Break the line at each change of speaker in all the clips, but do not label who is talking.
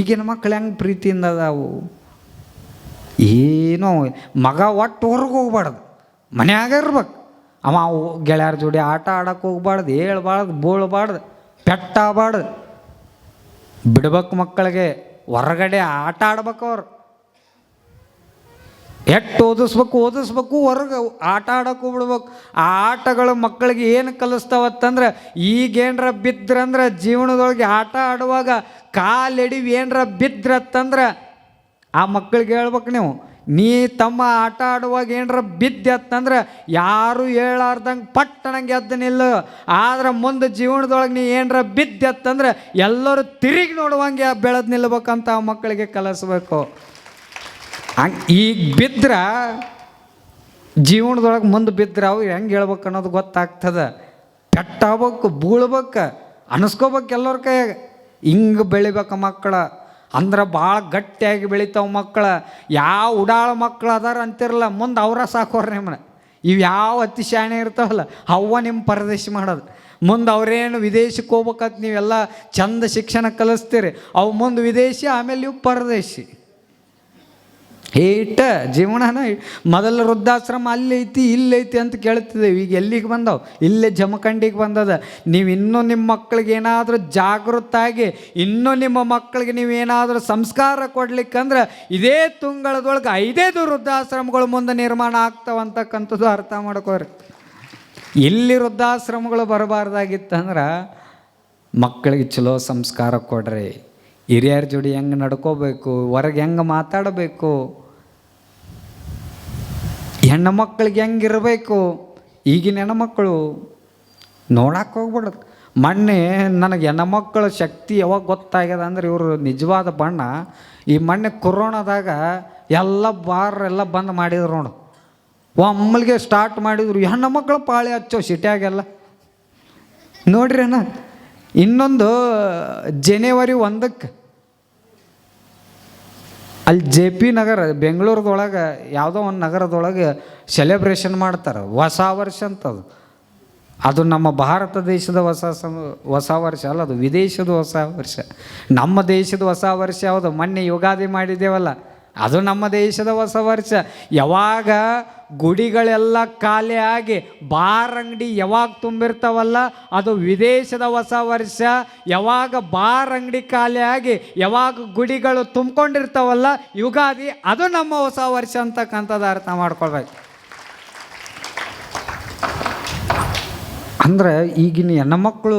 ಈಗಿನ ಮಕ್ಳು ಹೆಂಗೆ ಪ್ರೀತಿಯಿಂದ ಅದಾವು? ಏನೋ ಮಗ ಒಟ್ಟು ಹೊರಗೆ ಹೋಗ್ಬಾರ್ದು, ಮನ್ಯಾಗ ಇರ್ಬೇಕು. ಅವ ಗೆಳೆಯರ ಜೋಡಿ ಆಟ ಆಡಕ್ಕೆ ಹೋಗ್ಬಾರ್ದು, ಹೇಳ್ಬಾರ್ದು, ಬೋಳ್ಬಾರ್ದು, ಪೆಟ್ಟಾಗಬಾರ್ದು. ಬಿಡ್ಬೇಕು ಮಕ್ಕಳಿಗೆ, ಹೊರಗಡೆ ಆಟ ಆಡ್ಬೇಕು. ಅವ್ರು ಎಷ್ಟು ಓದಿಸ್ಬೇಕು, ಹೊರಗೆ ಆಟ ಆಡೋಕ್ಕೂ ಬಿಡ್ಬೇಕು. ಆ ಆಟಗಳು ಮಕ್ಕಳಿಗೆ ಏನು ಕಲಿಸ್ತಾವತ್ತಂದ್ರೆ, ಈಗೇನರ ಬಿದ್ರಂದ್ರೆ ಜೀವನದೊಳಗೆ ಆಟ ಆಡುವಾಗ ಕಾಲೆಡಿವಿ ಏನರ ಬಿದ್ರತ್ತಂದ್ರೆ ಆ ಮಕ್ಕಳಿಗೆ ಹೇಳ್ಬೇಕು ನೀವು, ನೀ ತಮ್ಮ ಆಟ ಆಡುವಾಗ ಏನರ ಬಿದ್ದತ್ತಂದ್ರೆ ಯಾರು ಹೇಳಾರ್ದಂಗೆ ಪಟ್ಟಣಂಗೆ ಎದ್ದು ನಿಲ್ಲು. ಆದ್ರೆ ಮುಂದೆ ಜೀವನದೊಳಗೆ ನೀ ಏನರ ಬಿದ್ದತ್ತಂದ್ರೆ ಎಲ್ಲರೂ ತಿರುಗಿ ನೋಡುವಂಗೆ ಬೆಳೆದು ನಿಲ್ಬೇಕಂತ ಆ ಮಕ್ಕಳಿಗೆ ಕಲಿಸ್ಬೇಕು. ಹಂಗೆ ಈಗ ಬಿದ್ರೆ ಜೀವನದೊಳಗೆ ಮುಂದೆ ಬಿದ್ದರೆ ಅವು ಹೆಂಗೆ ಹೇಳ್ಬೇಕು ಅನ್ನೋದು ಗೊತ್ತಾಗ್ತದೆ. ಪೆಟ್ಟಾಗ್ಬೇಕು, ಬೀಳ್ಬೇಕು, ಅನಿಸ್ಕೋಬೇಕು ಎಲ್ಲರ ಕೈಯಾಗ. ಹಿಂಗೆ ಬೆಳಿಬೇಕು ಮಕ್ಕಳು, ಅಂದ್ರೆ ಭಾಳ ಗಟ್ಟಿಯಾಗಿ ಬೆಳಿತಾವೆ ಮಕ್ಕಳು. ಯಾವ ಉಡಾಳ ಮಕ್ಕಳು ಅದಾರ ಅಂತಿರಲ್ಲ, ಮುಂದೆ ಅವರ ಸಾಕೋರು ನಿಮ್ಮನ್ನ. ಇವು ಯಾವ ಅತಿ ಶಾಣೆ ಇರ್ತಾವಲ್ಲ ಅವ ನಿಮ್ಮ ಪರದೇಶ ಮಾಡೋದು. ಮುಂದೆ ಅವರೇನು ವಿದೇಶಕ್ಕೆ ಹೋಗ್ಬೇಕಂತ ನೀವೆಲ್ಲ ಚಂದ ಶಿಕ್ಷಣ ಕಲಿಸ್ತೀರಿ, ಅವು ಮುಂದೆ ವಿದೇಶಿ, ಆಮೇಲೆ ಇವು ಪರದೇಶಿ. ಏಟ ಜೀವನನ ಮೊದಲ ವೃದ್ಧಾಶ್ರಮ ಅಲ್ಲಿ ಐತಿ ಇಲ್ಲೈತಿ ಅಂತ ಕೇಳ್ತಿದ್ದೇವೆ. ಈಗ ಎಲ್ಲಿಗೆ ಬಂದವು? ಇಲ್ಲೇ ಜಮಖಂಡಿಗೆ ಬಂದದ. ನೀವು ಇನ್ನೂ ನಿಮ್ಮ ಮಕ್ಕಳಿಗೆ ಏನಾದರೂ ಜಾಗೃತಾಗಿ, ಇನ್ನೂ ನಿಮ್ಮ ಮಕ್ಕಳಿಗೆ ನೀವೇನಾದರೂ ಸಂಸ್ಕಾರ ಕೊಡ್ಲಿಕ್ಕಂದ್ರೆ ಇದೇ ತುಂಗಳದೊಳಗೆ 5 ವೃದ್ಧಾಶ್ರಮಗಳು ಮುಂದೆ ನಿರ್ಮಾಣ ಆಗ್ತಾವಂತಕ್ಕಂಥದ್ದು ಅರ್ಥ ಮಾಡ್ಕೋರಿ. ಇಲ್ಲಿ ವೃದ್ಧಾಶ್ರಮಗಳು ಬರಬಾರ್ದಾಗಿತ್ತಂದ್ರೆ ಮಕ್ಕಳಿಗೆ ಚಲೋ ಸಂಸ್ಕಾರ ಕೊಡ್ರಿ. ಹಿರಿಯರ ಜೋಡಿ ಹೆಂಗೆ ನಡ್ಕೋಬೇಕು, ಹೊರಗೆ ಹೆಂಗೆ ಮಾತಾಡಬೇಕು, ಹೆಣ್ಣು ಮಕ್ಕಳಿಗೆ ಹೆಂಗಿರಬೇಕು. ಈಗಿನ ಹೆಣ್ಮಕ್ಳು ನೋಡಕ್ಕೆ ಹೋಗ್ಬಿಡೋದು. ಮೊನ್ನೆ ನನಗೆ ಹೆಣ್ಮಕ್ಕಳ ಶಕ್ತಿ ಯಾವಾಗ ಗೊತ್ತಾಗ್ಯದ ಅಂದ್ರೆ ಇವರು ನಿಜವಾದ ಬಣ್ಣ ಈ ಮೊನ್ನೆ ಕೊರೋನಾದಾಗ ಎಲ್ಲ ಬಾರ್ ಎಲ್ಲ ಬಂದ್ ಮಾಡಿದ್ರು ನೋಡು. ಒಮ್ಮಲಿಗೆ ಸ್ಟಾರ್ಟ್ ಮಾಡಿದ್ರು ಹೆಣ್ಣು ಮಕ್ಕಳು ಪಾಳಿ ಹಚ್ಚೋ ಸಿಟಿಯಾಗೆಲ್ಲ ನೋಡ್ರಿ ಅಣ್ಣ. ಇನ್ನೊಂದು ಜನವರಿ 1ಕ್ಕೆ ಅಲ್ಲಿ JP ನಗರ ಬೆಂಗಳೂರದೊಳಗೆ ಯಾವುದೋ ಒಂದು ನಗರದೊಳಗೆ ಸೆಲೆಬ್ರೇಷನ್ ಮಾಡ್ತಾರೆ, ಹೊಸ ವರ್ಷ ಅಂತದು. ಅದು ನಮ್ಮ ಭಾರತ ದೇಶದ ಹೊಸ ವರ್ಷ ಅಲ್ಲ, ಅದು ವಿದೇಶದ ಹೊಸ ವರ್ಷ. ನಮ್ಮ ದೇಶದ ಹೊಸ ವರ್ಷ ಯಾವುದು? ಮೊನ್ನೆ ಯುಗಾದಿ ಮಾಡಿದ್ದೇವಲ್ಲ, ಅದು ನಮ್ಮ ದೇಶದ ಹೊಸ ವರ್ಷ. ಯಾವಾಗ ಗುಡಿಗಳೆಲ್ಲ ಖಾಲಿ ಆಗಿ ಬಾರ್ ಅಂಗಡಿ ಯಾವಾಗ ತುಂಬಿರ್ತಾವಲ್ಲ ಅದು ವಿದೇಶದ ಹೊಸ ವರ್ಷ. ಯಾವಾಗ ಬಾರ್ ಅಂಗಡಿ ಖಾಲಿ ಆಗಿ ಯಾವಾಗ ಗುಡಿಗಳು ತುಂಬಿಕೊಂಡಿರ್ತಾವಲ್ಲ ಯುಗಾದಿ, ಅದು ನಮ್ಮ ಹೊಸ ವರ್ಷ ಅಂತಕ್ಕಂಥದ್ದು ಅರ್ಥ ಮಾಡ್ಕೊಳ್ಬೇಕು. ಅಂದ್ರೆ ಈಗಿನ ಹೆಣ್ಮಕ್ಳು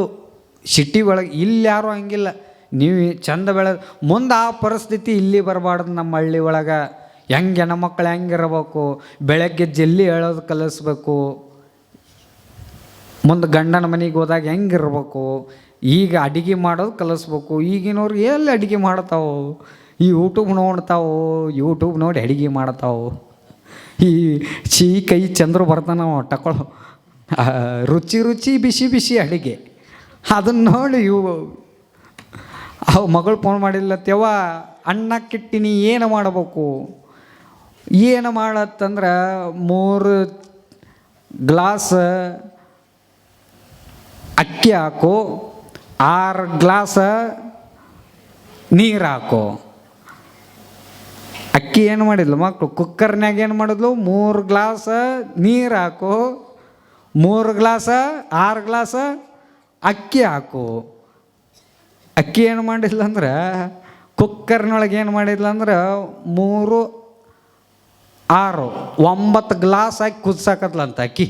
ಸಿಟಿ ಒಳಗೆ ಇಲ್ಲಿ ಯಾರೂ ಹಂಗಿಲ್ಲ. ನೀವು ಚಂದ ಬೆಳೆದು ಮುಂದೆ ಆ ಪರಿಸ್ಥಿತಿ ಇಲ್ಲಿ ಬರಬಾರ್ದು. ನಮ್ಮ ಹಳ್ಳಿ ಒಳಗೆ ಹೆಂಗೆ ಹೆಣ್ಮಕ್ಳು ಹೆಂಗಿರಬೇಕು, ಬೆಳಗ್ಗೆ ಜಲ್ದಿ ಹೇಳೋದು ಕಲಿಸ್ಬೇಕು. ಮುಂದೆ ಗಂಡನ ಮನೆಗೆ ಹೋದಾಗ ಹೆಂಗಿರ್ಬೇಕು, ಈಗ ಅಡುಗೆ ಮಾಡೋದು ಕಲಿಸ್ಬೇಕು. ಈಗಿನವ್ರಿಗೆ ಎಲ್ಲಿ ಅಡುಗೆ ಮಾಡ್ತಾವೆ? ಈ ಯೂಟ್ಯೂಬ್ ನೋಡ್ತಾವೆ, ಯೂಟ್ಯೂಬ್ ನೋಡಿ ಅಡುಗೆ ಮಾಡ್ತಾವೆ. ಈ ಕೈ ಚಂದ್ರು ಬರ್ತಾನೆ ಟಕೊಳ್ಳೋ ರುಚಿ ರುಚಿ ಬಿಸಿ ಬಿಸಿ ಅಡುಗೆ ಅದನ್ನು ನೋಡಿ ಅವು ಮಗಳು ಫೋನ್ ಮಾಡಿಲ್ಲ, ತೆವ ಅನ್ನ ಕಿಟ್ಟಿನಿ ಏನು ಮಾಡಬೇಕು? ಏನು ಮಾಡತ್ತಂದ್ರೆ 3 ಗ್ಲಾಸ್ ಅಕ್ಕಿ ಹಾಕು, 6 ಗ್ಲಾಸ್ ನೀರು ಹಾಕು. ಅಕ್ಕಿ ಏನು ಮಾಡಿದ್ಲು ಮಕ್ಕಳು? ಕುಕ್ಕರ್ನಾಗ ಏನು ಮಾಡಿದ್ಲು? 3 ಗ್ಲಾಸ್ ನೀರು ಹಾಕು, 3 ಗ್ಲಾಸ್ 6 ಗ್ಲಾಸ್ ಅಕ್ಕಿ ಹಾಕು. ಅಕ್ಕಿ ಏನು ಮಾಡಿಲ್ಲ ಅಂದ್ರೆ ಕುಕ್ಕರ್ನೊಳಗೆ ಏನು ಮಾಡಿಲ್ಲ ಅಂದ್ರೆ 3, 6, 9 ಗ್ಲಾಸ್ ಹಾಕಿ ಕುದಿಸಾಕತ್ಲಂತ ಅಕ್ಕಿ.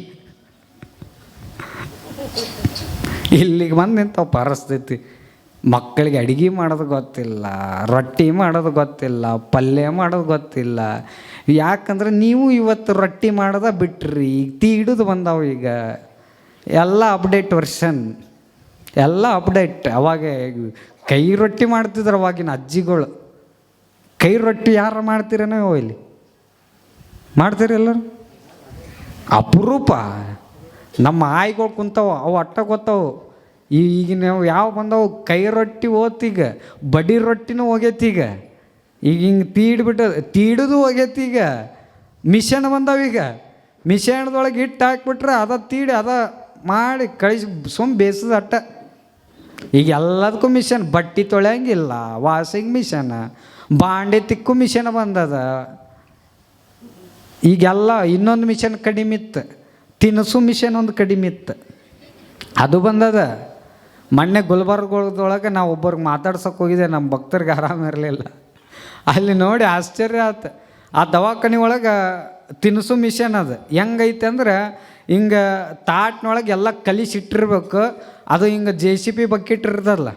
ಇಲ್ಲಿಗೆ ಬಂದು ನಿಂತವ ಪರಿಸ್ಥಿತಿ. ಮಕ್ಕಳಿಗೆ ಅಡುಗೆ ಮಾಡೋದು ಗೊತ್ತಿಲ್ಲ, ರೊಟ್ಟಿ ಮಾಡೋದು ಗೊತ್ತಿಲ್ಲ, ಪಲ್ಯ ಮಾಡೋದು ಗೊತ್ತಿಲ್ಲ. ಯಾಕಂದ್ರೆ ನೀವು ಇವತ್ತು ರೊಟ್ಟಿ ಮಾಡೋದ ಬಿಟ್ರಿ, ಈಗ ತೀಡುದು ಬಂದಾವ. ಈಗ ಎಲ್ಲ ಅಪ್ಡೇಟ್ ವರ್ಷನ್, ಎಲ್ಲ ಅಪ್ಡೇಟ್. ಅವಾಗ ಕೈ ರೊಟ್ಟಿ ಮಾಡ್ತಿದ್ರು ಅವಾಗಿನ ಅಜ್ಜಿಗಳು. ಕೈ ರೊಟ್ಟಿ ಯಾರು ಮಾಡ್ತೀರೇನೋ ಇಲ್ಲಿ ಮಾಡ್ತೀರಿ ಎಲ್ಲರೂ? ಅಪರೂಪ. ನಮ್ಮ ಆಯ್ಗಳು ಕುಂತಾವ, ಅವು ಅಟ್ಟ ಗೊತ್ತವು. ಈಗಿನ ಯಾವ ಬಂದವು? ಕೈ ರೊಟ್ಟಿ ಓದ್ತೀಗ, ಬಡಿ ರೊಟ್ಟಿನೂ ಹೋಗೈತೀಗ. ಈಗ ಹಿಂಗೆ ತೀಡುದು ಹೋಗೈತೀಗ. ಮಿಷನ್ ಬಂದವೀಗ. ಮಿಷನ್ದೊಳಗೆ ಹಿಟ್ಟು ಹಾಕ್ಬಿಟ್ರೆ ಅದ ತೀಡಿ ಅದ ಮಾಡಿ ಕಳಿಸಿ ಸುಮ್ಮ ಬೇಯಿಸೋದು ಅಟ್ಟ. ಈಗ ಎಲ್ಲದಕ್ಕೂ ಮಿಷನ್, ಬಟ್ಟೆ ತೊಳೆಯಂಗಿಲ್ಲ, ವಾಷಿಂಗ್ ಮಿಷನ್, ಬಾಂಡೆ ತಿಕ್ಕು ಮಿಷನ್ ಬಂದದ. ಈಗೆಲ್ಲ ಇನ್ನೊಂದು ಮಿಷನ್ ಕಡಿಮೆ ಇತ್ತು, ತಿನಿಸು ಮಿಷನ್ ಒಂದು ಕಡಿಮೆ ಇತ್ತು, ಅದು ಬಂದದ. ಮೊನ್ನೆ ಗುಲ್ಬರ್ಗದೊಳಗೆ ನಾವು ಒಬ್ಬರಿಗೆ ಮಾತಾಡ್ಸೋಕೆ ಹೋಗಿದ್ದೆ, ನಮ್ಮ ಭಕ್ತರಿಗೆ ಆರಾಮಿರಲಿಲ್ಲ. ಅಲ್ಲಿ ನೋಡಿ ಆಶ್ಚರ್ಯ ಆಯ್ತು. ಆ ದವಾಖಾನೆ ಒಳಗೆ ತಿನಿಸು ಮಿಷನ್ ಅದು ಹೆಂಗೈತೆ ಅಂದ್ರೆ, ಹಿಂಗೆ ತಾಟ್ನೊಳಗೆ ಎಲ್ಲ ಕಲಿಸಿಟ್ಟಿರ್ಬೇಕು, ಅದು ಹಿಂಗೆ JCB ಬಕೆಟ್ ಇರ್ತದಲ್ಲ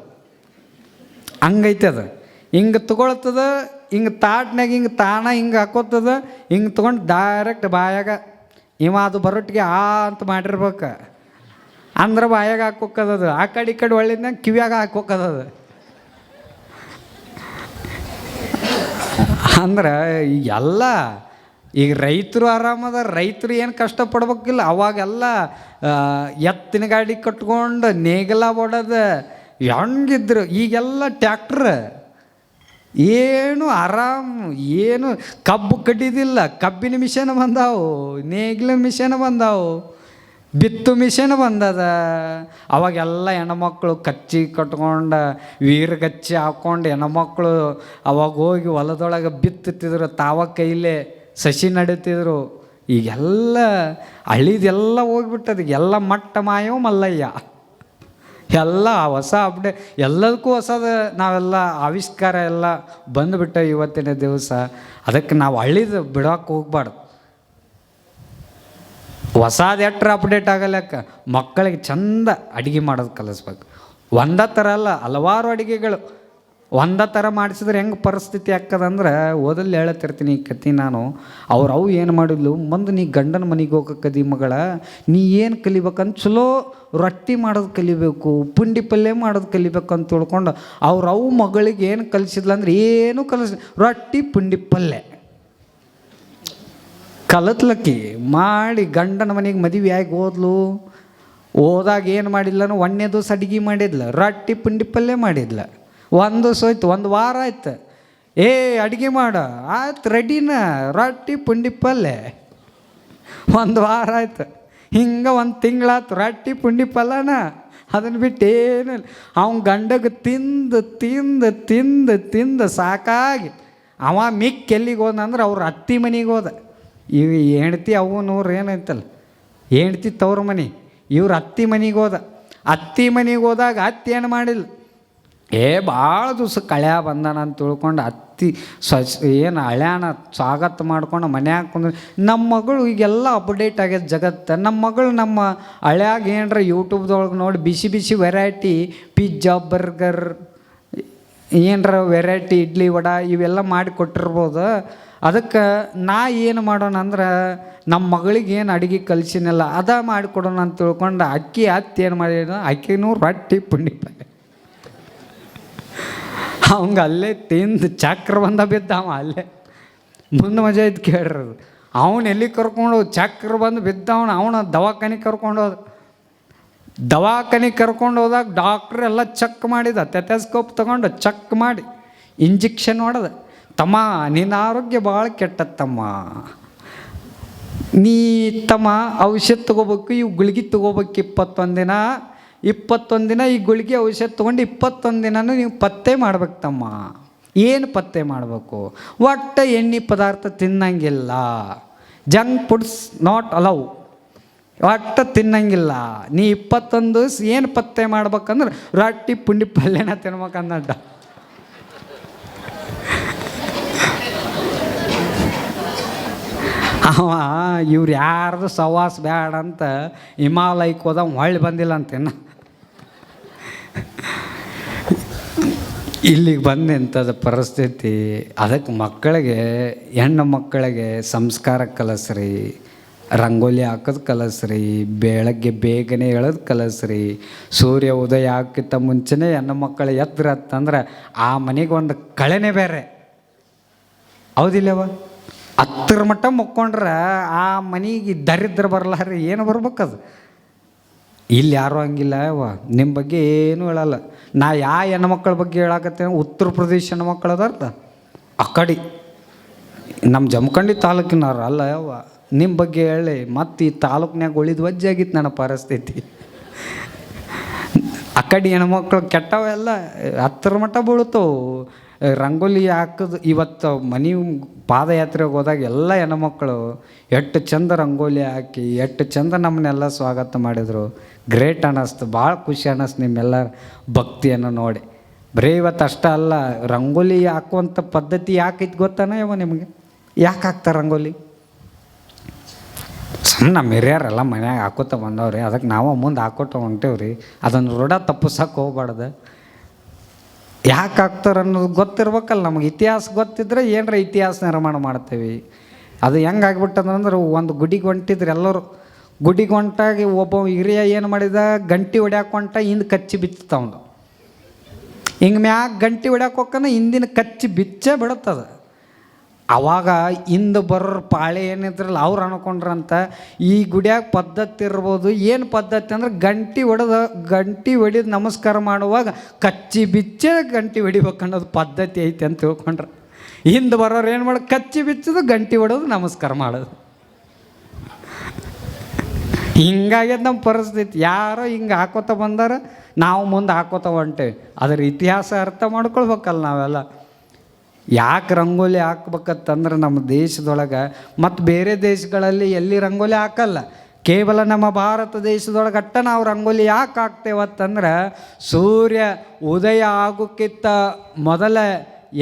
ಹಂಗೈತೆ ಅದು. ಹಿಂಗೆ ತೊಗೊಳ್ತದ, ಹಿಂಗೆ ತಾಟ್ನಾಗ ಹಿಂಗೆ ತಾನ ಹಿಂಗೆ ಹಾಕೋತದ, ಹಿಂಗೆ ತೊಗೊಂಡು ಡೈರೆಕ್ಟ್ ಬಾಯಾಗ ಇವ ಅದು ಬರೋಟ್ಟಿಗೆ ಅಂತ ಮಾಡಿರ್ಬೇಕು, ಅಂದ್ರೆ ಬಾಯಾಗ ಹಾಕೋಕ್ಕದದು. ಆ ಕಡೆ ಈ ಕಡೆ ಒಳ್ಳಿದ್ನಾಗ ಕಿವಿಯಾಗ ಹಾಕೋಕ್ಕದದು. ಅಂದ್ರೆ ಎಲ್ಲ ಈಗ ರೈತರು ಆರಾಮದ, ರೈತರು ಏನು ಕಷ್ಟಪಡ್ಬೇಕಿಲ್ಲ. ಅವಾಗೆಲ್ಲ ಎತ್ತಿನ ಗಾಡಿ ಕಟ್ಕೊಂಡು ನೇಗಲ ಹೊಡೋದು ಹೆಂಗಿದ್ರು. ಈಗೆಲ್ಲ ಟ್ಯಾಕ್ಟ್ರ್, ಏನು ಆರಾಮ್, ಏನು ಕಬ್ಬು ಕಡಿದಿಲ್ಲ, ಕಬ್ಬಿನ ಮಿಷನ್ ಬಂದಾವು, ನೇಗಿಲ ಮಿಷನ್ ಬಂದಾವು, ಬಿತ್ತು ಮಿಷನ್ ಬಂದದ. ಅವಾಗೆಲ್ಲ ಹೆಣ್ಮಕ್ಳು ಕಚ್ಚಿ ಕಟ್ಕೊಂಡು ವೀರಗಚ್ಚಿ ಹಾಕ್ಕೊಂಡು ಹೆಣ್ಮಕ್ಳು ಅವಾಗ ಹೋಗಿ ಹೊಲದೊಳಗೆ ಬಿತ್ತುತ್ತಿದ್ರು, ತಾವ ಕೈಲೇ ಸಸಿ ನಡೀತಿದ್ರು. ಈಗೆಲ್ಲ ಹಳ್ಳಿದೆಲ್ಲ ಹೋಗ್ಬಿಟ್ಟದ, ಎಲ್ಲ ಮಟ್ಟ ಮಾಯೋ ಮಲ್ಲಯ್ಯ, ಎಲ್ಲ ಹೊಸ ಅಪ್ಡೇಟ್, ಎಲ್ಲದಕ್ಕೂ ಹೊಸದ ನಾವೆಲ್ಲ ಆವಿಷ್ಕಾರ ಎಲ್ಲ ಬಂದುಬಿಟ್ಟ ಇವತ್ತಿನ ದಿವಸ. ಅದಕ್ಕೆ ನಾವು ಹಳ್ಳಿದು ಬಿಡೋಕೆ ಹೋಗ್ಬಾರ್ದು. ಹೊಸದು ಎಟ್ರ ಅಪ್ಡೇಟ್ ಆಗಲಕ್ಕ ಮಕ್ಕಳಿಗೆ ಚಂದ ಅಡುಗೆ ಮಾಡೋದು ಕಲಿಸ್ಬೇಕು. ಒಂದೇ ಥರ ಅಲ್ಲ, ಹಲವಾರು ಅಡುಗೆಗಳು ಒಂದೇ ಥರ ಮಾಡಿಸಿದ್ರೆ ಹೆಂಗೆ ಪರಿಸ್ಥಿತಿ ಆಗ್ತದಂದ್ರೆ, ಓದಲ್ಲಿ ಹೇಳತ್ತಿರ್ತೀನಿ ಈ ಕತೆ ನಾನು. ಅವು ಏನು ಮಾಡಿದ್ಲು, ಮುಂದೆ ನೀ ಗಂಡನ ಮನೆಗೆ ಹೋಗಕ್ಕದಿ ಮಗಳ, ನೀ ಏನು ಕಲಿಬೇಕಂತ ಚಲೋ ರೊಟ್ಟಿ ಮಾಡೋದು ಕಲಿಬೇಕು, ಪುಂಡಿ ಪಲ್ಯ ಮಾಡೋದು ಕಲಿಬೇಕು ಅಂತ ತಿಳ್ಕೊಂಡು ಅವು ಮಗಳಿಗೆ ಏನು ಕಲಿಸಿದ್ಲಂದ್ರೆ ಏನು ರೊಟ್ಟಿ ಪುಂಡಿ ಪಲ್ಯ ಕಲತ್ಲಕ್ಕಿ ಮಾಡಿ ಗಂಡನ ಮನೆಗೆ ಮದುವೆ ಆಗಿ ಹೋದ್ಲು. ಹೋದಾಗ ಏನು ಮಾಡಿದ್ಲನು, ಒಂದನೇ ದಿವಸ ಅಡುಗೆ ಮಾಡಿದ್ಲು, ರೊಟ್ಟಿ ಪುಂಡಿ ಪಲ್ಯ ಮಾಡಿದ್ಲ. ಒಂದು ದಿವಸ ಹೋಯ್ತು, ಒಂದು ವಾರ ಆಯ್ತು, ಅಡುಗೆ ಮಾಡ ಆಯ್ತು ರೆಡಿನ, ರೊಟ್ಟಿ ಪುಂಡಿ ಪಲ್ಯ. ಒಂದು ವಾರ ಆಯ್ತು, ಹಿಂಗೆ ಒಂದು ತಿಂಗಳಾಯ್ತು, ರೊಟ್ಟಿ ಪುಂಡಿ ಪಲ್ಯನ. ಅದನ್ನು ಬಿಟ್ಟು ಏನಿಲ್ಲ, ಅವ್ನ ಗಂಡಗೆ ತಿಂದು ತಿಂದು ತಿಂದು ತಿಂದು ಸಾಕಾಗಿ ಅವ ಎಲ್ಲಿಗೆ ಹೋದಂದ್ರೆ ಅವ್ರ ಅತ್ತಿ ಮನೆಗೆ ಹೋದ. ಇವು ಹೆಂಡ್ತಿ ಅವನವ್ರು ಏನೈತಲ್ಲ, ಹೆಂಡ್ತಿ ತವ್ರ ಮನೆ, ಇವ್ರು ಅತ್ತಿ ಮನೆಗೆ ಹೋದ. ಅತ್ತಿ ಮನೆಗೆ ಹೋದಾಗ ಅತ್ತಿ ಏನು ಮಾಡಿಲ್ಲ, ಭಾಳ ದಿವ್ಸ ಕಳ್ಯ ಬಂದಾನ ಅಂತ ತಿಳ್ಕೊಂಡು ಅತ್ತಿ ಏನು ಹಳ್ಯಾನ ಸ್ವಾಗತ ಮಾಡ್ಕೊಂಡು ಮನ್ಯಾಗ ಕುಂದ್ರೆ. ನಮ್ಮ ಮಗಳು ಈಗೆಲ್ಲ ಅಪ್ಡೇಟ್ ಆಗ್ಯದ ಜಗತ್ತು. ನಮ್ಮ ಮಗಳು ನಮ್ಮ ಹಳ್ಯಾಗ ಏನರ ಯೂಟ್ಯೂಬ್ದೊಳಗೆ ನೋಡಿ ಬಿಸಿ ಬಿಸಿ ವೆರೈಟಿ ಪಿಜ್ಜಾ ಬರ್ಗರ್ ಏನರ ವೆರೈಟಿ ಇಡ್ಲಿ ವಡೆ ಇವೆಲ್ಲ ಮಾಡಿ ಕೊಟ್ಟಿರ್ಬೋದು. ಅದಕ್ಕೆ ನಾ ಏನು ಮಾಡೋಣ ಅಂದ್ರೆ, ನಮ್ಮ ಮಗಳಿಗೆ ಏನು ಅಡುಗೆ ಕಲಿಸಿನಲ್ಲ ಅದ ಮಾಡಿಕೊಡೋಣ ಅಂತ ತಿಳ್ಕೊಂಡು ಅಕ್ಕಿ ಏನು ಮಾಡಿದ, ಅಕ್ಕಿನೂ ರೊಟ್ಟಿ ಪುಂಡಿ ಪಲ್ಯ. ಅವಂಗೆ ಅಲ್ಲೇ ತಿಂದು ಚಕ್ರ ಬಂದ ಬಿದ್ದವ ಅಲ್ಲೇ. ಮುಂದೆ ಮಜಾ ಇದ್ದು ಕೇಳಿರೋದು, ಅವನು ಎಲ್ಲಿ ಕರ್ಕೊಂಡು ಚಕ್ರ ಬಂದು ಬಿದ್ದವನು, ಅವನ ದವಾಖಾನಿಗೆ ಕರ್ಕೊಂಡೋದ. ದವಾಖಾನಿಗೆ ಕರ್ಕೊಂಡು ಹೋದಾಗ ಡಾಕ್ಟ್ರ್ ಎಲ್ಲ ಚೆಕ್ ಮಾಡಿದ, ಟೆಟಸ್ಕೋಪ್ ತೊಗೊಂಡು ಚೆಕ್ ಮಾಡಿ ಇಂಜೆಕ್ಷನ್ ಹೊಡೆದ. ತಮ್ಮ ನಿನ್ನ ಆರೋಗ್ಯ ಭಾಳ ಕೆಟ್ಟತ್ತಮ್ಮ, ನೀ ತಮ್ಮ ಔಷಧ ತೊಗೋಬೇಕು, ಇವು ಗುಳಿಗೆ ತೊಗೋಬೇಕು 21 ದಿನ ಈ ಗುಳಿಗೆ ಔಷಧ ತೊಗೊಂಡು 21 ದಿನನೂ ನೀವು ಪತ್ತೆ ಮಾಡ್ಬೇಕು ತಮ್ಮ. ಏನು ಪತ್ತೆ ಮಾಡಬೇಕು, ಒಟ್ಟು ಎಣ್ಣೆ ಪದಾರ್ಥ ತಿನ್ನಂಗಿಲ್ಲ, ಜಂಕ್ ಫುಡ್ಸ್ ನಾಟ್ ಅಲೌ, ಒಟ್ಟು ತಿನ್ನಂಗಿಲ್ಲ. ನೀ 21 ದಿವಸ ಏನು ಪತ್ತೆ ಮಾಡ್ಬೇಕಂದ್ರೆ ರೊಟ್ಟಿ ಪುಂಡಿ ಪಲ್ಯನ ತಿನ್ಬೇಕಂದ. ಅವ ಇವ್ರು ಯಾರ್ದು ಸವಾಸ ಬ್ಯಾಡ ಅಂತ ಹಿಮಾಲಯಕ್ಕೆ ಹೋದ, ಹೊಳ್ಳಿ ಬಂದಿಲ್ಲ ಅಂತೇನ. ಇಲ್ಲಿಗೆ ಬಂದೆಂಥದ ಪರಿಸ್ಥಿತಿ. ಅದಕ್ಕೆ ಮಕ್ಕಳಿಗೆ, ಹೆಣ್ಣು ಮಕ್ಕಳಿಗೆ ಸಂಸ್ಕಾರ ಕಲಿಸ್ರಿ, ರಂಗೋಲಿ ಹಾಕೋದು ಕಲಿಸ್ರಿ, ಬೆಳಗ್ಗೆ ಬೇಗನೆ ಹೇಳೋದು ಕಲಿಸ್ರಿ. ಸೂರ್ಯ ಉದಯ ಹಾಕಿತ್ತ ಮುಂಚೆನೇ ಹೆಣ್ಣು ಮಕ್ಕಳು ಎದ್ರತ್ತಂದ್ರೆ ಆ ಮನೆಗೆ ಒಂದು ಕಳೆನೇ ಬೇರೆ, ಹೌದಿಲ್ಲವ? ಹತ್ತರ ಮಟ್ಟ ಮುಕ್ಕೊಂಡ್ರೆ ಆ ಮನೆಗೆ ದರಿದ್ರ ಬರಲಾರಿ, ಏನು ಬರ್ಬೇಕದು? ಇಲ್ಲಿ ಯಾರೂ ಹಂಗಿಲ್ಲ ಯವ್ವ, ನಿಮ್ಮ ಬಗ್ಗೆ ಏನೂ ಹೇಳಲ್ಲ. ನಾ ಹೆಣ್ಮಕ್ಳ ಬಗ್ಗೆ ಹೇಳಕತ್ತೇನೆ, ಉತ್ತರ ಪ್ರದೇಶ ಹೆಣ್ಮಕ್ಳು ಅದಾರ್ದ ಆ ಕಡೆ, ನಮ್ಮ ಜಮಖಂಡಿ ತಾಲೂಕಿನವ್ರು ಅಲ್ಲ ಯವ್ವ. ನಿಮ್ಮ ಬಗ್ಗೆ ಹೇಳಿ ಮತ್ತು ಈ ತಾಲೂಕಿನಾಗ ಉಳಿದು ವಜ್ಜಾಗಿತ್ತು ನನ್ನ ಪರಿಸ್ಥಿತಿ. ಆ ಕಡೆ ಹೆಣ್ಮಕ್ಳು ಕೆಟ್ಟವೆಲ್ಲ ಹತ್ತರ ಮಟ್ಟ ಬೀಳ್ತವು. ರಂಗೋಲಿ ಹಾಕೋದು ಇವತ್ತು ಮನೆ ಪಾದಯಾತ್ರೆಗೆ ಹೋದಾಗ ಎಲ್ಲ ಹೆಣ್ಮಕ್ಳು ಎಷ್ಟು ಚಂದ ರಂಗೋಲಿ ಹಾಕಿ ಎಷ್ಟು ಚಂದ ನಮ್ಮನ್ನೆಲ್ಲ ಸ್ವಾಗತ ಮಾಡಿದರು. ಗ್ರೇಟ್ ಅನ್ನಿಸ್ತು, ಭಾಳ ಖುಷಿ ಅನ್ನಿಸ್ತು ನಿಮ್ಮೆಲ್ಲ ಭಕ್ತಿಯನ್ನು ನೋಡಿ. ಬರೀ ಇವತ್ತು ಅಷ್ಟೇ ಅಲ್ಲ, ರಂಗೋಲಿ ಹಾಕುವಂಥ ಪದ್ಧತಿ ಯಾಕೈತೆ ಗೊತ್ತಾನ ಯಾವ ನಿಮಗೆ? ಯಾಕೆ ಹಾಕ್ತಾರೆ ರಂಗೋಲಿ? ಸುಮ್ಮನೆ ನಮ್ಮ ಹಿರಿಯರೆಲ್ಲ ಮನ್ಯಾಗ ಹಾಕೋತ ಬಂದವ್ರಿ, ಅದಕ್ಕೆ ನಾವು ಮುಂದೆ ಹಾಕೋತ ಹೊಂಟೇವ್ರಿ. ಅದನ್ನು ರೂಢ ತಪ್ಪಿಸಕ್ಕೆ ಹೋಗ್ಬಾರ್ದು. ಯಾಕೆ ಹಾಕ್ತಾರೆ ಅನ್ನೋದು ಗೊತ್ತಿರ್ಬೇಕಲ್ಲ ನಮಗೆ. ಇತಿಹಾಸ ಗೊತ್ತಿದ್ರೆ ಏನರ ಇತಿಹಾಸ ನಿರ್ಮಾಣ ಮಾಡ್ತೇವೆ. ಅದು ಹೆಂಗೆ ಆಗ್ಬಿಟ್ಟದಂದ್ರೆ, ಒಂದು ಗುಡಿಗೆ ಹೊಂಟಿದ್ರು ಎಲ್ಲರೂ. ಗುಡಿಗೆ ಹೊಂಟಾಗಿ ಒಬ್ಬ ಹಿರಿಯ ಏನು ಮಾಡಿದ, ಗಂಟಿ ಹೊಡ್ಯಾಕೆ ಹೊಂಟ ಹಿಂದೆ ಕಚ್ಚಿ ಬಿತ್ತವನು. ಹಿಂಗೆ ಮ್ಯಾಗ ಗಂಟಿ ಹೊಡ್ಯಾಕೆ ಹೋಗ್ಕನ ಹಿಂದಿನ ಕಚ್ಚಿ ಬಿಚ್ಚೇ ಬಿಡುತ್ತದ. ಆವಾಗ ಹಿಂದೆ ಬರೋರು ಪಾಳೆ ಏನಿದ್ರಲ್ಲ ಅವ್ರು ಅನ್ಕೊಂಡ್ರಂತ ಈ ಗುಡಿಯಾಗ ಪದ್ಧತಿ ಇರ್ಬೋದು. ಏನು ಪದ್ಧತಿ ಅಂದ್ರೆ ಗಂಟಿ ಹೊಡಿದು ನಮಸ್ಕಾರ ಮಾಡುವಾಗ ಕಚ್ಚಿ ಬಿಚ್ಚೇ ಗಂಟಿ ಹೊಡಿಬೇಕು ಅನ್ನೋದು ಪದ್ಧತಿ ಐತೆ ಅಂತ ತಿಳ್ಕೊಂಡ್ರೆ. ಹಿಂದೆ ಬರೋರು ಏನು ಮಾಡೋದು, ಕಚ್ಚಿ ಬಿಚ್ಚೋದು, ಗಂಟಿ ಹೊಡೋದು, ನಮಸ್ಕಾರ ಮಾಡೋದು. ಹಿಂಗಾಗ್ಯದ ನಮ್ಮ ಪರಿಸ್ಥಿತಿ. ಯಾರೋ ಹಿಂಗೆ ಹಾಕೋತ ಬಂದಾರ, ನಾವು ಮುಂದೆ ಹಾಕೋತ ಹೊಂಟೇವಿ. ಅದರ ಇತಿಹಾಸ ಅರ್ಥ ಮಾಡ್ಕೊಳ್ಬೇಕಲ್ಲ ನಾವೆಲ್ಲ. ಯಾಕೆ ರಂಗೋಲಿ ಹಾಕ್ಬೇಕಂತಂದ್ರೆ ನಮ್ಮ ದೇಶದೊಳಗೆ ಮತ್ತು ಬೇರೆ ದೇಶಗಳಲ್ಲಿ ಎಲ್ಲಿ ರಂಗೋಲಿ ಹಾಕಲ್ಲ. ಕೇವಲ ನಮ್ಮ ಭಾರತ ದೇಶದೊಳಗೆ ಅಟ್ಟ ನಾವು ರಂಗೋಲಿ ಯಾಕೆ ಹಾಕ್ತೇವತ್ತಂದ್ರೆ, ಸೂರ್ಯ ಉದಯ ಆಗೋಕ್ಕಿಂತ ಮೊದಲ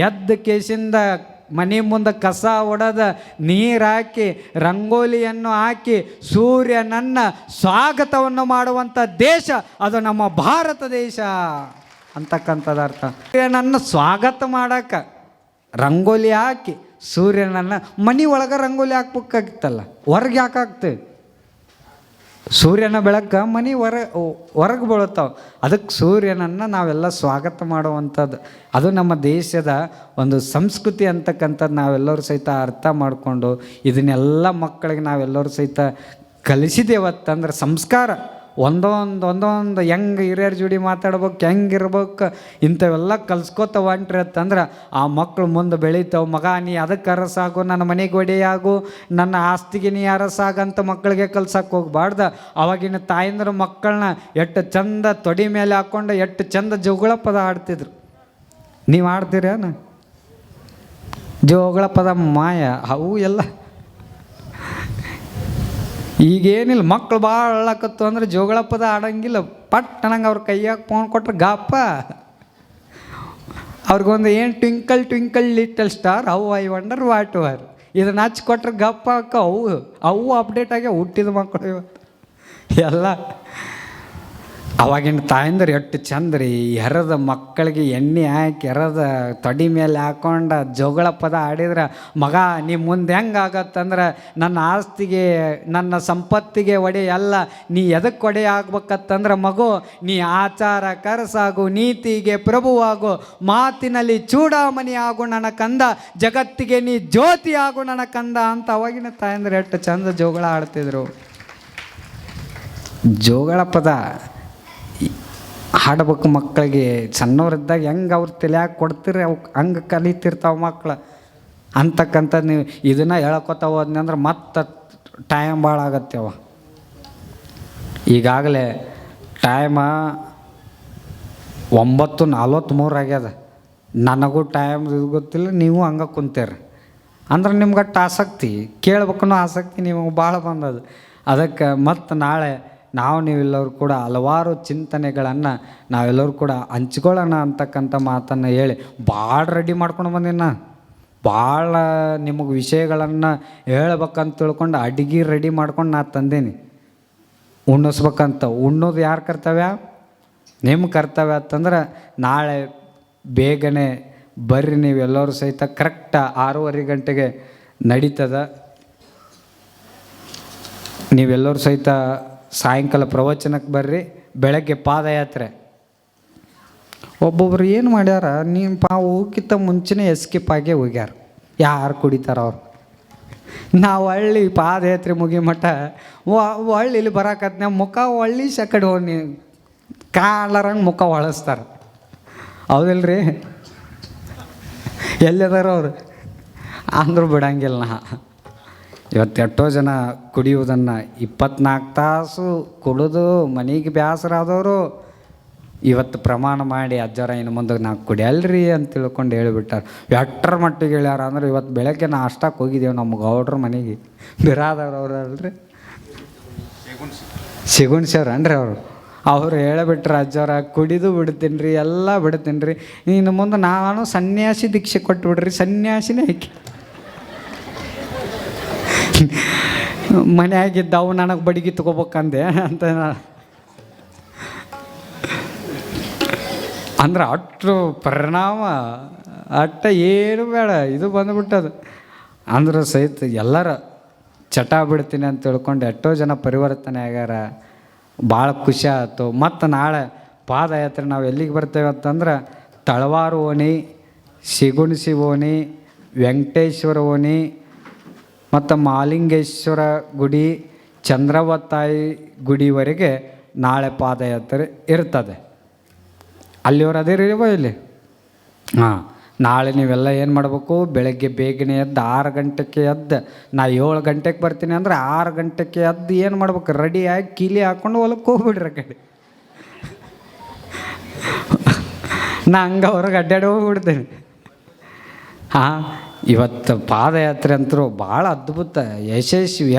ಎದ್ದ ಕೇಸಿಂದ ಮನೆ ಮುಂದೆ ಕಸ ಹೊಡೆದ ನೀರು ಹಾಕಿ ರಂಗೋಲಿಯನ್ನು ಹಾಕಿ ಸೂರ್ಯನನ್ನು ಸ್ವಾಗತವನ್ನು ಮಾಡುವಂಥ ದೇಶ ಅದು ನಮ್ಮ ಭಾರತ ದೇಶ ಅಂತಕ್ಕಂಥದ್ದು ಅರ್ಥ. ಸೂರ್ಯನನ್ನು ಸ್ವಾಗತ ಮಾಡೋಕ್ಕೆ ರಂಗೋಲಿ ಹಾಕಿ ಸೂರ್ಯನನ್ನು ಮನೆ ಒಳಗೆ ರಂಗೋಲಿ ಹಾಕ್ಬೇಕಾಗಿತ್ತಲ್ಲ, ಹೊರಗೆ ಯಾಕೆ ಹಾಕ್ತೇವೆ? ಸೂರ್ಯನ ಬೆಳಕು ಮನೆ ಹೊರಗೆ ಬೀಳುತ್ತಾವೆ. ಅದಕ್ಕೆ ಸೂರ್ಯನನ್ನು ನಾವೆಲ್ಲ ಸ್ವಾಗತ ಮಾಡುವಂಥದ್ದು ಅದು ನಮ್ಮ ದೇಶದ ಒಂದು ಸಂಸ್ಕೃತಿ ಅಂತಕ್ಕಂಥದ್ದು ನಾವೆಲ್ಲರೂ ಸಹಿತ ಅರ್ಥ ಮಾಡಿಕೊಂಡು ಇದನ್ನೆಲ್ಲ ಮಕ್ಕಳಿಗೆ ನಾವೆಲ್ಲರೂ ಸಹಿತ ಕಲಿಸಿದೇವತ್ತಂದ್ರೆ ಸಂಸ್ಕಾರ ಒಂದೊಂದು ಹೆಂಗೆ ಹಿರಿಯರ ಜೋಡಿ ಮಾತಾಡ್ಬೇಕು, ಹೆಂಗಿರ್ಬೇಕು, ಇಂಥವೆಲ್ಲ ಕಲ್ಸ್ಕೊತ ಹೊಂಟ್ರಿ ಅಂತಂದ್ರೆ ಆ ಮಕ್ಕಳು ಮುಂದೆ ಬೆಳೀತಾವೆ. ಮಗ ನೀ ಅದಕ್ಕೆ ಅರಸಾಗು, ನನ್ನ ಮನೆಗೆ ಒಡೆಯಾಗು, ನನ್ನ ಆಸ್ತಿಗೆ ನೀ ಅರಸಾಗಂತ ಮಕ್ಕಳಿಗೆ ಕಲ್ಸಕ್ಕೆ ಹೋಗ್ಬಾರ್ದು. ಅವಾಗಿನ ತಾಯಂದ್ರೆ ಮಕ್ಕಳನ್ನ ಎಷ್ಟು ಚಂದ ತೊಡಿ ಮೇಲೆ ಹಾಕ್ಕೊಂಡು ಎಷ್ಟು ಚಂದ ಜೋಗಳ ಪದ ಆಡ್ತಿದ್ರು. ನೀವು ಆಡ್ತೀರೇನು? ಜೋಗಳ ಪದ ಮಾಯ ಅವು ಎಲ್ಲ ಈಗೇನಿಲ್ಲ. ಮಕ್ಕಳು ಭಾಳ ಅಳ್ಳಕತ್ತು ಅಂದ್ರೆ ಜೋಗಳ ಪದ ಆಡಂಗಿಲ್ಲ. ಪಟ್ ಅನ್ನಂಗೆ ಅವ್ರ ಕೈಯಾಗ ಫೋನ್ ಕೊಟ್ರೆ ಗಾಪ. ಅವ್ರಿಗೊಂದು ಏನು twinkle twinkle little star, how I wonder what were, ಇದನ್ನು ಹಚ್ಚಿ ಕೊಟ್ರೆ ಗಪ್ಪ ಅಕ್ಕ. ಅವು ಅಪ್ಡೇಟ್ ಆಗಿ ಹುಟ್ಟಿದ ಮಕ್ಕಳು ಇವತ್ತು ಎಲ್ಲ. ಅವಾಗಿನ ತಾಯಂದ್ರೆ ಎಷ್ಟು ಚಂದ ರೀ, ಎರದ ಮಕ್ಕಳಿಗೆ ಎಣ್ಣೆ ಹಾಕಿ ಎರದ ತೊಡಿ ಮೇಲೆ ಹಾಕೊಂಡ ಜೋಗಳ ಪದ ಆಡಿದ್ರೆ, ಮಗ ನೀ ಮುಂದೆ ಹೆಂಗೆ ಆಗತ್ತಂದ್ರೆ ನನ್ನ ಆಸ್ತಿಗೆ ನನ್ನ ಸಂಪತ್ತಿಗೆ ಒಡೆ ಅಲ್ಲ, ನೀ ಎದಕ್ಕೆ ಒಡೆ ಆಗ್ಬೇಕತ್ತಂದ್ರೆ ಮಗು ನೀ ಆಚಾರ ಕರಸಾಗು, ನೀತಿಗೆ ಪ್ರಭುವಾಗು, ಮಾತಿನಲ್ಲಿ ಚೂಡಾಮಣಿ ಆಗು ನನ್ನ ಕಂದ, ಜಗತ್ತಿಗೆ ನೀ ಜ್ಯೋತಿ ಆಗು ನನ್ನ ಕಂದ ಅಂತ ಅವಾಗಿನ ತಾಯಂದ್ರೆ ಎಷ್ಟು ಚಂದ ಜೋಗಳ ಆಡ್ತಿದ್ರು. ಜೋಗಳ ಪದ ಹಾಡ್ಬೇಕು ಮಕ್ಕಳಿಗೆ. ಸಣ್ಣವ್ರಿದ್ದಾಗ ಹೆಂಗೆ ಅವ್ರು ತಲೆಯಾಗಿ ಕೊಡ್ತೀರಿ ಅವು ಹಂಗೆ ಕಲಿತಿರ್ತಾವೆ ಮಕ್ಕಳು ಅಂತಕ್ಕಂಥದ್ದು. ನೀವು ಇದನ್ನು ಹೇಳ್ಕೊತ ಹೋದ್ನಿ ಅಂದ್ರೆ ಮತ್ತೆ ಟೈಮ್ ಭಾಳ ಆಗತ್ತವ. ಈಗಾಗಲೇ ಟೈಮ 9:43 ಆಗ್ಯದ. ನನಗೂ ಟೈಮ್ ಇದು ಗೊತ್ತಿಲ್ಲ, ನೀವು ಹಂಗೆ ಕುಂತೀರಿ ಅಂದ್ರೆ ನಿಮ್ಗೆ ಅಷ್ಟು ಆಸಕ್ತಿ, ಕೇಳ್ಬೇಕನ್ನೋ ಆಸಕ್ತಿ ನಿಮಗೆ ಭಾಳ ಬಂದದು. ಅದಕ್ಕೆ ಮತ್ತು ನಾಳೆ ನೀವೆಲ್ಲರೂ ಕೂಡ ಹಲವಾರು ಚಿಂತನೆಗಳನ್ನು ನಾವೆಲ್ಲರೂ ಕೂಡ ಹಂಚ್ಕೊಳ್ಳೋಣ ಅಂತಕ್ಕಂಥ ಮಾತನ್ನು ಹೇಳಿ ಭಾಳ ರೆಡಿ ಮಾಡ್ಕೊಂಡು ಬಂದಿನ. ಭಾಳ ನಿಮಗೆ ವಿಷಯಗಳನ್ನು ಹೇಳ್ಬೇಕಂತ ತಿಳ್ಕೊಂಡು ಅಡುಗೆ ರೆಡಿ ಮಾಡ್ಕೊಂಡು ನಾ ತಂದೀನಿ ಉಣ್ಣಿಸ್ಬೇಕಂತ. ಉಣ್ಣೋದು ಯಾರು ಕರ್ತವ್ಯ? ನಿಮ್ಮ ಕರ್ತವ್ಯ ಅಂತಂದ್ರೆ ನಾಳೆ ಬೇಗನೆ ಬರ್ರಿ ನೀವೆಲ್ಲರೂ ಸಹಿತ. ಕರೆಕ್ಟ್ 6:30 ಗಂಟೆಗೆ ನಡೀತದ. ನೀವೆಲ್ಲರೂ ಸಹಿತ ಸಾಯಂಕಾಲ ಪ್ರವಚನಕ್ಕೆ ಬರ್ರಿ, ಬೆಳಗ್ಗೆ ಪಾದಯಾತ್ರೆ. ಒಬ್ಬೊಬ್ರು ಏನು ಮಾಡ್ಯಾರ, ಹೋಗಿತ್ತ ಮುಂಚೆನೇ ಎಸ್ಕೇಪ್ ಆಗೇ ಹೋಗ್ಯಾರ. ಯಾರು ಕುಡಿತಾರ ಅವ್ರು? ನಾವು ಹಳ್ಳಿ ಪಾದಯಾತ್ರೆ ಮುಗಿ ಮಟ್ಟ ಹಳ್ಳಿಲಿ ಬರಾಕತ್ನ ಮುಖ ಒಳ್ಳಿ ಸಕಡೆ ಹೋಗಿ ಕಾಲರಂಗೆ ಮುಖ ಹೊಳಸ್ತಾರೆ. ಹೌದಿಲ್ರಿ? ಎಲ್ಲದಾರ ಅವ್ರು ಅಂದ್ರೂ ಬಿಡಂಗಿಲ್ಲ. ಇವತ್ತು ಎಷ್ಟೋ ಜನ ಕುಡಿಯುವುದನ್ನು 24 ತಾಸು ಕುಡಿದು ಮನೆಗೆ ಬೇಸರ ಆದವರು ಇವತ್ತು ಪ್ರಮಾಣ ಮಾಡಿ ಅಜ್ಜಾರ ಇನ್ನು ಮುಂದೆ ನಾ ಕುಡಿಯಲ್ರಿ ಅಂತ ತಿಳ್ಕೊಂಡು ಹೇಳಿಬಿಟ್ಟಾರೆ. ಎಷ್ಟರ ಮಟ್ಟಿಗೆ ಹೇಳ್ಯಾರ ಅಂದ್ರೆ ಇವತ್ತು ಬೆಳಗ್ಗೆ ನಾಷ್ಟಕ್ಕೆ ಹೋಗಿದ್ದೇವೆ ನಮ್ಮ ಗೌಡ್ರ ಮನೆಗೆ, ಬಿರಾದವ್ರು ಅಲ್ರಿ, ಸಿಗುಣ್ಸವ್ರು ಅನ್ರಿ ಅವ್ರು ಹೇಳಿಬಿಟ್ರೆ ಅಜ್ಜಾರ ಕುಡಿದು ಬಿಡ್ತೀನಿ ರೀ, ಎಲ್ಲ ಬಿಡ್ತೀನಿ ರೀ, ಇನ್ನು ಮುಂದೆ ನಾನು ಸನ್ಯಾಸಿ ದೀಕ್ಷೆ ಕೊಟ್ಬಿಡ್ರಿ, ಸನ್ಯಾಸಿನೇ ಆಯ್ಕೆ ಮನೆಯಾಗಿದ್ದವು ನನಗೆ ಬಡಿಗೆ ತಗೋಬೇಕಂದೆ ಅಂತ ಅಂದ್ರೆ ಅಷ್ಟು ಪರಿಣಾಮ ಅಟ್ಟ ಏನು ಬೇಡ ಇದು ಬಂದುಬಿಟ್ಟದು. ಅಂದ್ರೆ ಸಹಿತ ಎಲ್ಲರ ಚಟ ಬಿಡ್ತೀನಿ ಅಂತ ತಿಳ್ಕೊಂಡು ಎಷ್ಟೋ ಜನ ಪರಿವರ್ತನೆ ಆಗ್ಯಾರ. ಭಾಳ ಖುಷಿ ಆಯ್ತು. ಮತ್ತು ನಾಳೆ ಪಾದಯಾತ್ರೆ ನಾವು ಎಲ್ಲಿಗೆ ಬರ್ತೇವೆ ಅಂತಂದ್ರೆ ತಳವಾರು ಓಣಿ, ಸಿಗುಣ್ಸಿ ಓಣಿ, ವೆಂಕಟೇಶ್ವರ ಓಣಿ ಮತ್ತು ಮಾಲಿಂಗೇಶ್ವರ ಗುಡಿ, ಚಂದ್ರವತ್ತಾಯಿ ಗುಡಿವರೆಗೆ ನಾಳೆ ಪಾದಯಾತ್ರೆ ಇರ್ತದೆ. ಅಲ್ಲಿಯವ್ರು ಅದೇ ರೀವ ಇಲ್ಲಿ. ಹಾಂ, ನಾಳೆ ನೀವೆಲ್ಲ ಏನು ಮಾಡಬೇಕು, ಬೆಳಗ್ಗೆ ಬೇಗನೆ ಎದ್ದು 6 ಗಂಟೆಗೆ ಎದ್ದು, ನಾ 7 ಗಂಟೆಗೆ ಬರ್ತೀನಿ ಅಂದ್ರೆ 6 ಗಂಟೆಗೆ ಎದ್ದು ಏನು ಮಾಡ್ಬೇಕು, ರೆಡಿಯಾಗಿ ಕೀಲಿ ಹಾಕ್ಕೊಂಡು ಹೊಲಕ್ಕೆ ಹೋಗ್ಬಿಡ್ರಿ ಆ ಕಡೆ. ನಾ ಹಂಗೆ ಹೊರಗೆ ಅಡ್ಡಾಡಿ ಹೋಗ್ಬಿಡ್ತೀನಿ. ಹಾಂ, ಇವತ್ತು ಪಾದಯಾತ್ರೆ ಅಂತರೂ ಭಾಳ ಅದ್ಭುತ ಯಶಸ್ವಿ.